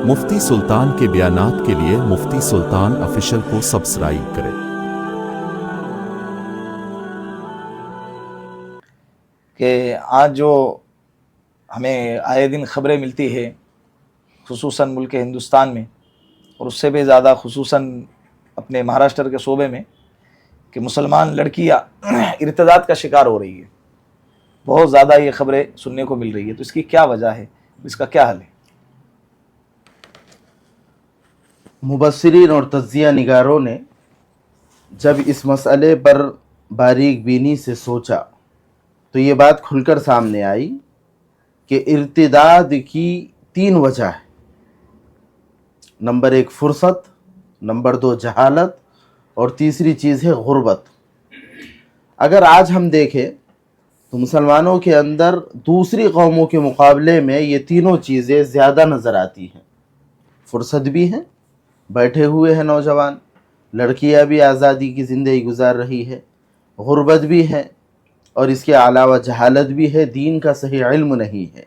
مفتی سلطان کے بیانات کے لیے مفتی سلطان آفیشل کو سبسکرائب کریں۔ کہ آج جو ہمیں آئے دن خبریں ملتی ہے خصوصاً ملک ہندوستان میں اور اس سے بھی زیادہ خصوصاً اپنے مہاراشٹر کے صوبے میں کہ مسلمان لڑکیاں ارتداد کا شکار ہو رہی ہے، بہت زیادہ یہ خبریں سننے کو مل رہی ہے، تو اس کی کیا وجہ ہے، اس کا کیا حل ہے؟ مبصرین اور تجزیہ نگاروں نے جب اس مسئلے پر باریک بینی سے سوچا تو یہ بات کھل کر سامنے آئی کہ ارتداد کی 3 وجہ ہے۔ نمبر 1 فرصت، نمبر 2 جہالت، اور تیسری چیز ہے غربت۔ اگر آج ہم دیکھیں تو مسلمانوں کے اندر دوسری قوموں کے مقابلے میں یہ تینوں چیزیں زیادہ نظر آتی ہیں۔ فرصت بھی ہے، بیٹھے ہوئے ہیں نوجوان، لڑکیاں بھی آزادی کی زندگی گزار رہی ہے، غربت بھی ہے، اور اس کے علاوہ جہالت بھی ہے، دین کا صحیح علم نہیں ہے۔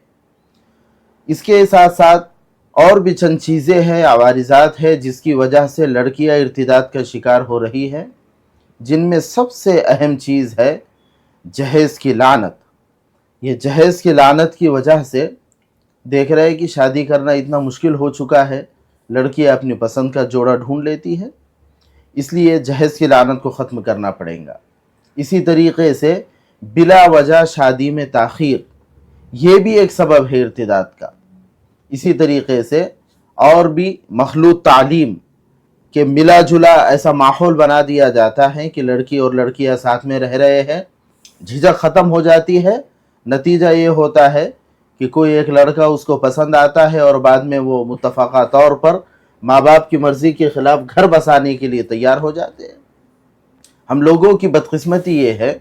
اس کے ساتھ ساتھ اور بھی چند چیزیں ہیں، عوارضات ہیں جس کی وجہ سے لڑکیاں ارتداد کا شکار ہو رہی ہیں، جن میں سب سے اہم چیز ہے جہیز کی لعنت۔ یہ جہیز کی لعنت کی وجہ سے دیکھ رہے ہیں کہ شادی کرنا اتنا مشکل ہو چکا ہے، لڑکیاں اپنی پسند کا جوڑا ڈھونڈ لیتی ہیں، اس لیے جہیز کی لعنت کو ختم کرنا پڑے گا۔ اسی طریقے سے بلا وجہ شادی میں تاخیر، یہ بھی ایک سبب ہے ارتداد کا۔ اسی طریقے سے اور بھی مخلوط تعلیم کہ ملا جلا ایسا ماحول بنا دیا جاتا ہے کہ لڑکی اور لڑکیاں ساتھ میں رہ رہے ہیں، جھجک ختم ہو جاتی ہے، نتیجہ یہ ہوتا ہے کہ کوئی ایک لڑکا اس کو پسند آتا ہے اور بعد میں وہ متفقہ طور پر ماں باپ کی مرضی کے خلاف گھر بسانے کے لیے تیار ہو جاتے ہیں۔ ہم لوگوں کی بدقسمتی یہ ہے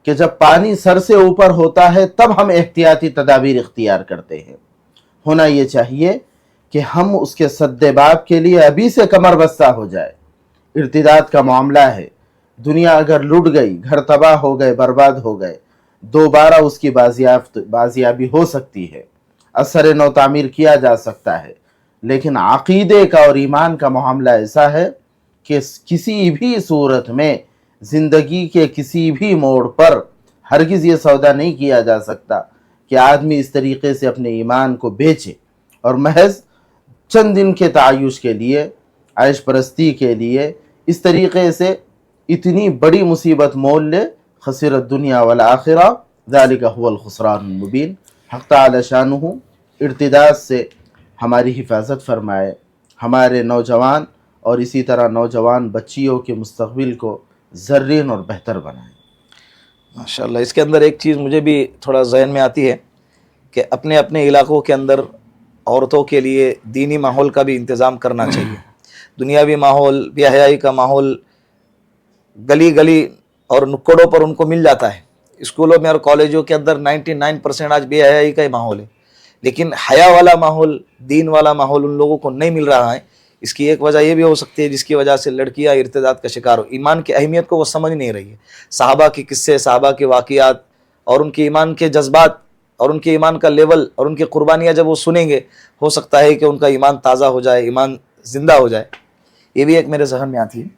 کہ جب پانی سر سے اوپر ہوتا ہے تب ہم احتیاطی تدابیر اختیار کرتے ہیں۔ ہونا یہ چاہیے کہ ہم اس کے سد باب کے لیے ابھی سے کمر بستہ ہو جائے۔ ارتداد کا معاملہ ہے، دنیا اگر لٹ گئی، گھر تباہ ہو گئے، برباد ہو گئے، دوبارہ اس کی بازیابی ہو سکتی ہے، اثر نو تعمیر کیا جا سکتا ہے، لیکن عقیدے کا اور ایمان کا معاملہ ایسا ہے کہ کسی بھی صورت میں زندگی کے کسی بھی موڑ پر ہرگز یہ سودا نہیں کیا جا سکتا کہ آدمی اس طریقے سے اپنے ایمان کو بیچے اور محض چند دن کے تعیش کے لیے، عیش پرستی کے لیے اس طریقے سے اتنی بڑی مصیبت مول لے۔ خسر الدنیا والآخرہ ذالک هو الخسران المبین۔ حق تعالی شانہ ارتداد سے ہماری حفاظت فرمائے، ہمارے نوجوان اور اسی طرح نوجوان بچیوں کے مستقبل کو زرین اور بہتر بنائے۔ ماشاءاللہ، اس کے اندر ایک چیز مجھے بھی تھوڑا ذہن میں آتی ہے کہ اپنے اپنے علاقوں کے اندر عورتوں کے لیے دینی ماحول کا بھی انتظام کرنا چاہیے۔ دنیاوی ماحول، بے حیائی کا ماحول گلی گلی اور نکڑوں پر ان کو مل جاتا ہے۔ اسکولوں میں اور کالجوں کے اندر 99% آج بے حیائی کا ہی ماحول ہے، لیکن حیا والا ماحول، دین والا ماحول ان لوگوں کو نہیں مل رہا ہے۔ اس کی ایک وجہ یہ بھی ہو سکتی ہے جس کی وجہ سے لڑکیاں ارتداد کا شکار ہو، ایمان کی اہمیت کو وہ سمجھ نہیں رہی ہے۔ صحابہ کے قصے، صحابہ کے واقعات اور ان کے ایمان کے جذبات اور ان کے ایمان کا لیول اور ان کی قربانیاں جب وہ سنیں گے، ہو سکتا ہے کہ ان کا ایمان تازہ ہو جائے، ایمان زندہ ہو جائے۔ یہ بھی ایک میرے ذہن میں آتی ہے۔